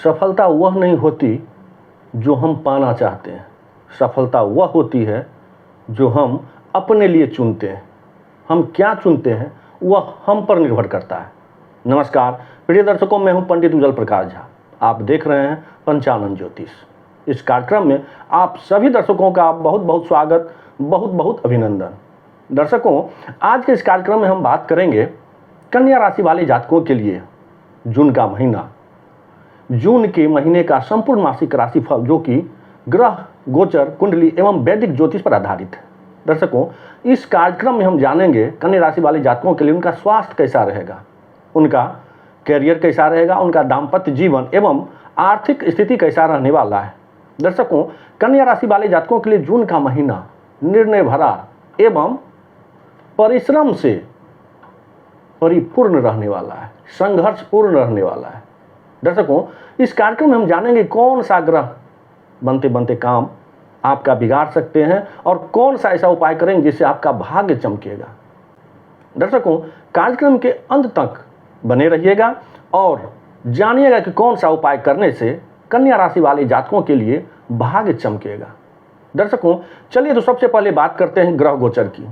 सफलता वह नहीं होती जो हम पाना चाहते हैं, सफलता वह होती है जो हम अपने लिए चुनते हैं। हम क्या चुनते हैं वह हम पर निर्भर करता है। नमस्कार प्रिय दर्शकों, मैं हूं पंडित उज्जवल प्रकाश झा। आप देख रहे हैं पंचानन ज्योतिष। इस कार्यक्रम में आप सभी दर्शकों का बहुत बहुत स्वागत, बहुत बहुत अभिनंदन। दर्शकों, आज के इस कार्यक्रम में हम बात करेंगे कन्या राशि वाले जातकों के लिए जून का महीना, जून के महीने का संपूर्ण मासिक राशिफल, जो कि ग्रह गोचर कुंडली एवं वैदिक ज्योतिष पर आधारित है। दर्शकों, इस कार्यक्रम में हम जानेंगे कन्या राशि वाले जातकों के लिए उनका स्वास्थ्य कैसा रहेगा, उनका कैरियर कैसा रहेगा, उनका दाम्पत्य जीवन एवं आर्थिक स्थिति कैसा रहने वाला है। दर्शकों, कन्या राशि वाले जातकों के लिए जून का महीना निर्णय भरा एवं परिश्रम से परिपूर्ण रहने वाला है, संघर्षपूर्ण रहने वाला है। दर्शकों, इस कार्यक्रम में हम जानेंगे कौन सा ग्रह बनते बनते काम आपका बिगाड़ सकते हैं और कौन सा ऐसा उपाय करेंगे जिससे आपका भाग्य चमकेगा। दर्शकों, कार्यक्रम के अंत तक बने रहिएगा और जानिएगा कि कौन सा उपाय करने से कन्या राशि वाले जातकों के लिए भाग्य चमकेगा। दर्शकों, चलिए तो सबसे पहले बात करते हैं ग्रह गोचर की।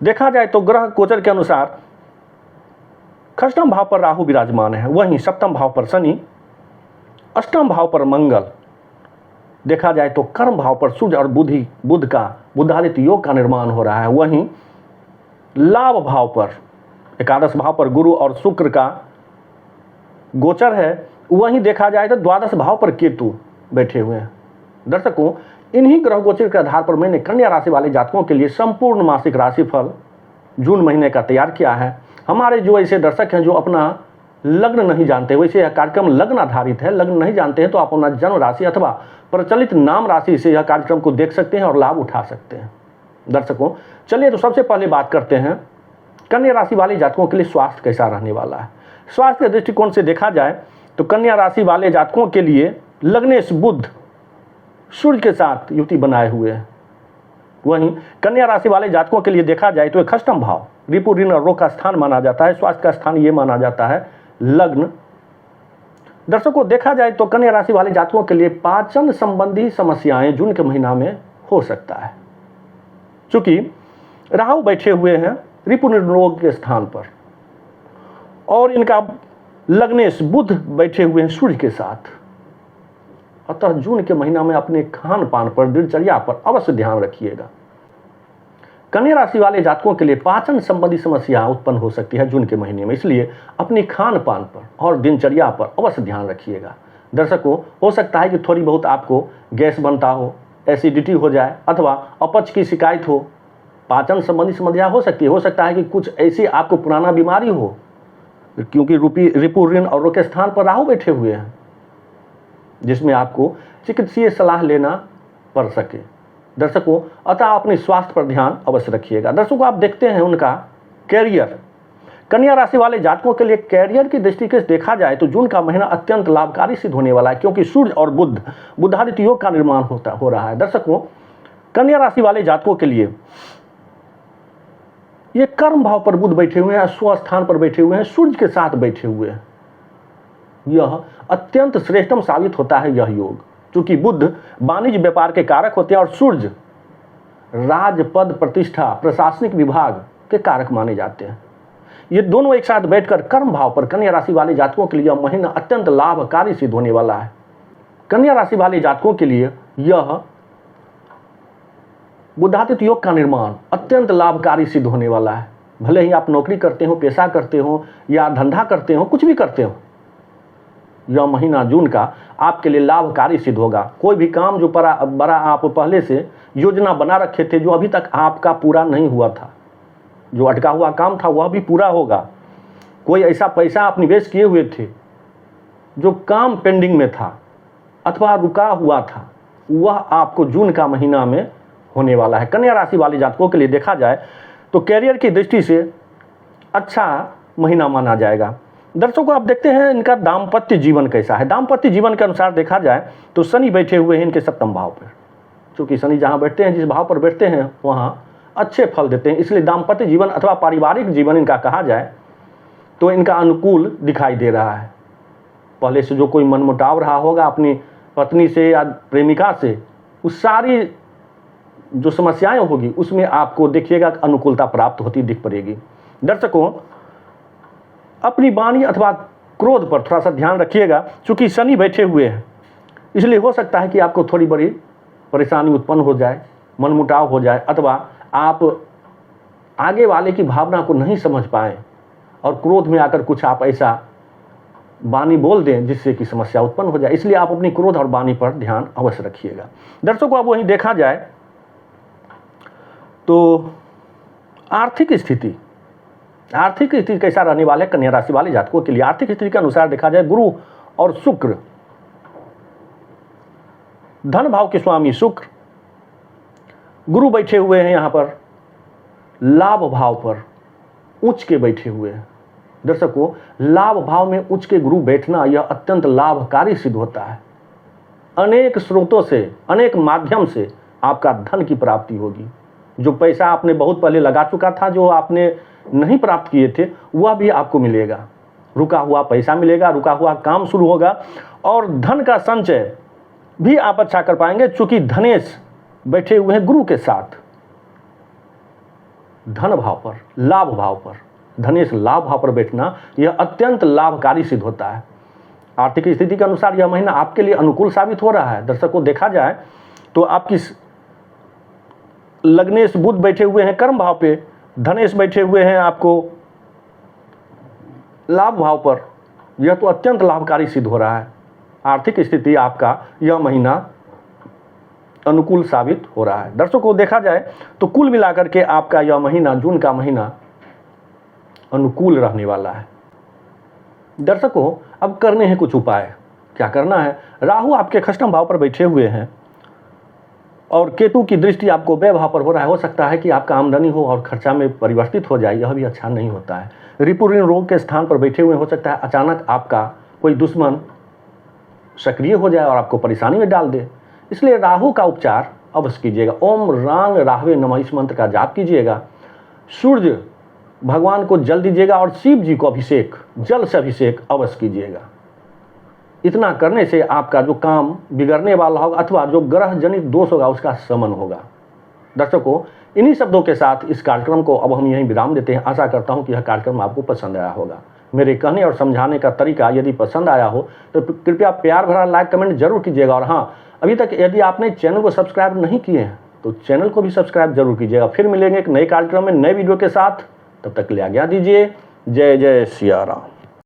देखा जाए तो ग्रह गोचर के अनुसार षष्ठम भाव पर राहु विराजमान है, वहीं सप्तम भाव पर शनि, अष्टम भाव पर मंगल, देखा जाए तो कर्म भाव पर सूर्य और बुध का बुधादित्य योग का निर्माण हो रहा है। वहीं लाभ भाव पर एकादश भाव पर गुरु और शुक्र का गोचर है। वहीं देखा जाए तो द्वादश भाव पर केतु बैठे हुए हैं। दर्शकों, इन्हीं ग्रह गोचर के आधार पर मैंने कन्या राशि वाले जातकों के लिए संपूर्ण मासिक राशिफल जून महीने का तैयार किया है। हमारे जो ऐसे दर्शक हैं जो अपना लग्न नहीं जानते, वैसे यह कार्यक्रम लग्न आधारित है, लग्न नहीं जानते हैं तो आप अपना जन्म राशि अथवा प्रचलित नाम राशि से यह कार्यक्रम को देख सकते हैं और लाभ उठा सकते हैं। दर्शकों, चलिए तो सबसे पहले बात करते हैं कन्या राशि वाले जातकों के लिए स्वास्थ्य कैसा रहने वाला है। स्वास्थ्य के दृष्टिकोण से देखा जाए तो कन्या राशि वाले जातकों के लिए लग्नेश बुध सूर्य के साथ युति बनाए हुए हैं। वहीं कन्या राशि वाले जातकों के लिए देखा जाए तो एक अष्टम भाव रिपु ऋण और रोग का स्थान माना जाता है। स्वास्थ्य का स्थान ये माना जाता है लग्न। दर्शकों, देखा जाए तो कन्या राशि वाले जातकों के लिए पाचन संबंधी समस्याएं जून के महीना में हो सकता है, क्योंकि राहु बैठे हुए हैं रिपु ऋण रोग के स्थान पर और इनका लग्नेश बुध बैठे हुए हैं सूर्य के साथ। अतः जून के महीना में अपने खान पान पर, दिनचर्या पर अवश्य ध्यान रखिएगा। कन्या राशि वाले जातकों के लिए पाचन संबंधी समस्या उत्पन्न हो सकती है जून के महीने में, इसलिए अपनी खान पान पर और दिनचर्या पर अवश्य ध्यान रखिएगा। दर्शकों, हो सकता है कि थोड़ी बहुत आपको गैस बनता हो, एसिडिटी हो जाए अथवा अपच की शिकायत हो, पाचन संबंधी समस्या हो सकती है। हो सकता है कि कुछ ऐसी आपको पुराना बीमारी हो, क्योंकि रिपु ऋण और रोग के स्थान पर राहु बैठे हुए हैं, जिसमें आपको चिकित्सीय सलाह लेना पड़ सके। दर्शकों, अतः अपने स्वास्थ्य पर ध्यान अवश्य रखिएगा। दर्शकों, आप देखते हैं उनका कैरियर। कन्या राशि वाले जातकों के लिए कैरियर की दृष्टि से देखा जाए तो जून का महीना अत्यंत लाभकारी सिद्ध होने वाला है, क्योंकि सूर्य और बुधादित्य योग का निर्माण हो रहा है। दर्शकों, कन्या राशि वाले जातकों के लिए ये कर्म भाव पर बुध बैठे हुए हैं, स्वस्थान पर बैठे हुए हैं, सूर्य के साथ बैठे हुए हैं। यह अत्यंत श्रेष्ठतम साबित होता है यह योग, क्योंकि बुध वाणिज्य व्यापार के कारक होते हैं और सूर्य राजपद प्रतिष्ठा प्रशासनिक विभाग के कारक माने जाते हैं। ये दोनों एक साथ बैठकर कर्म भाव पर कन्या राशि वाले जातकों के लिए यह महीना अत्यंत लाभकारी सिद्ध होने वाला है। कन्या राशि वाले जातकों के लिए यह बुधादित्य योग का निर्माण अत्यंत लाभकारी सिद्ध होने वाला है। भले ही आप नौकरी करते हो, पेशा करते हो या धंधा करते हो, कुछ भी करते हो, यह महीना जून का आपके लिए लाभकारी सिद्ध होगा। कोई भी काम जो बड़ा आप पहले से योजना बना रखे थे, जो अभी तक आपका पूरा नहीं हुआ था, जो अटका हुआ काम था, वह भी पूरा होगा। कोई ऐसा पैसा आप निवेश किए हुए थे जो काम पेंडिंग में था अथवा रुका हुआ था, वह आपको जून का महीना में होने वाला है। कन्या राशि वाले जातकों के लिए देखा जाए तो कैरियर की दृष्टि से अच्छा महीना माना जाएगा। दर्शकों, आप देखते हैं इनका दाम्पत्य जीवन कैसा है। दाम्पत्य जीवन के अनुसार देखा जाए तो शनि बैठे हुए हैं इनके सप्तम भाव पर, क्योंकि शनि जहाँ बैठते हैं, जिस भाव पर बैठते हैं, वहाँ अच्छे फल देते हैं। इसलिए दाम्पत्य जीवन अथवा पारिवारिक जीवन इनका कहा जाए तो इनका अनुकूल दिखाई दे रहा है। पहले से जो कोई मनमुटाव रहा होगा अपनी पत्नी से या प्रेमिका से, उस सारी जो समस्याएं होगी उसमें आपको देखिएगा अनुकूलता प्राप्त होती दिख पड़ेगी। दर्शकों, अपनी वाणी अथवा क्रोध पर थोड़ा सा ध्यान रखिएगा, चूंकि शनि बैठे हुए हैं इसलिए हो सकता है कि आपको थोड़ी बड़ी परेशानी उत्पन्न हो जाए, मनमुटाव हो जाए, अथवा आप आगे वाले की भावना को नहीं समझ पाएं और क्रोध में आकर कुछ आप ऐसा वाणी बोल दें जिससे कि समस्या उत्पन्न हो जाए। इसलिए आप अपनी क्रोध और वाणी पर ध्यान अवश्य रखिएगा। दर्शकों, अब वहीं देखा जाए तो आर्थिक स्थिति कैसा रहने वाला है कन्या राशि वाले जातकों के लिए। आर्थिक स्थिति के अनुसार देखा जाए, गुरु और शुक्र, धन भाव के स्वामी शुक्र, गुरु बैठे हुए हैं यहाँ पर लाभ भाव पर उच्च के बैठे हुए हैं। दर्शकों, लाभ भाव में उच्च के गुरु बैठना यह अत्यंत लाभकारी सिद्ध होता है। अनेक स्रोतों से, अनेक माध्यम से आपका धन की प्राप्ति होगी। जो पैसा आपने बहुत पहले लगा चुका था, जो आपने नहीं प्राप्त किए थे, वह भी आपको मिलेगा। रुका हुआ पैसा मिलेगा, रुका हुआ काम शुरू होगा और धन का संचय भी आप अच्छा कर पाएंगे, चूंकि धनेश बैठे हुए हैं गुरु के साथ धन भाव पर, लाभ भाव पर। धनेश लाभ भाव पर बैठना यह अत्यंत लाभकारी सिद्ध होता है। आर्थिक स्थिति के अनुसार यह महीना आपके लिए अनुकूल साबित हो रहा है। दर्शकों, देखा जाए तो आपकी लग्नेश बुध बैठे हुए हैं कर्म भाव पे, धनेश बैठे हुए हैं आपको लाभ भाव पर। यह तो अत्यंत लाभकारी सिद्ध हो रहा है। आर्थिक स्थिति आपका यह महीना अनुकूल साबित हो रहा है। दर्शकों, देखा जाए तो कुल मिलाकर के आपका यह महीना, जून का महीना, अनुकूल रहने वाला है। दर्शकों, अब करने हैं कुछ उपाय। क्या करना है? राहु आपके खष्टम भाव पर बैठे हुए हैं और केतु की दृष्टि आपको व्यय भाव पर हो रहा है। हो सकता है कि आपका आमदनी हो और खर्चा में परिवर्तित हो जाए, यह भी अच्छा नहीं होता है। रिपु ऋण रोग के स्थान पर बैठे हुए, हो सकता है अचानक आपका कोई दुश्मन सक्रिय हो जाए और आपको परेशानी में डाल दे। इसलिए राहु का उपचार अवश्य कीजिएगा। ओम रांग राहवे नमः इस मंत्र का जाप कीजिएगा। सूर्य भगवान को जल दीजिएगा और शिव जी को अभिषेक, जल से अभिषेक अवश्य कीजिएगा। इतना करने से आपका जो काम बिगड़ने वाला होगा अथवा जो ग्रह जनित दोष होगा उसका शमन होगा। दर्शकों, इन्हीं शब्दों के साथ इस कार्यक्रम को अब हम यहीं विराम देते हैं। आशा करता हूं कि यह कार्यक्रम आपको पसंद आया होगा। मेरे कहने और समझाने का तरीका यदि पसंद आया हो तो कृपया प्यार भरा लाइक कमेंट जरूर कीजिएगा। और हाँ, अभी तक यदि आपने चैनल को सब्सक्राइब नहीं किए हैं तो चैनल को भी सब्सक्राइब जरूर कीजिएगा। फिर मिलेंगे एक नए कार्यक्रम में नए वीडियो के साथ। तब तक के लिए आज्ञा दीजिए। जय जय सिया राम।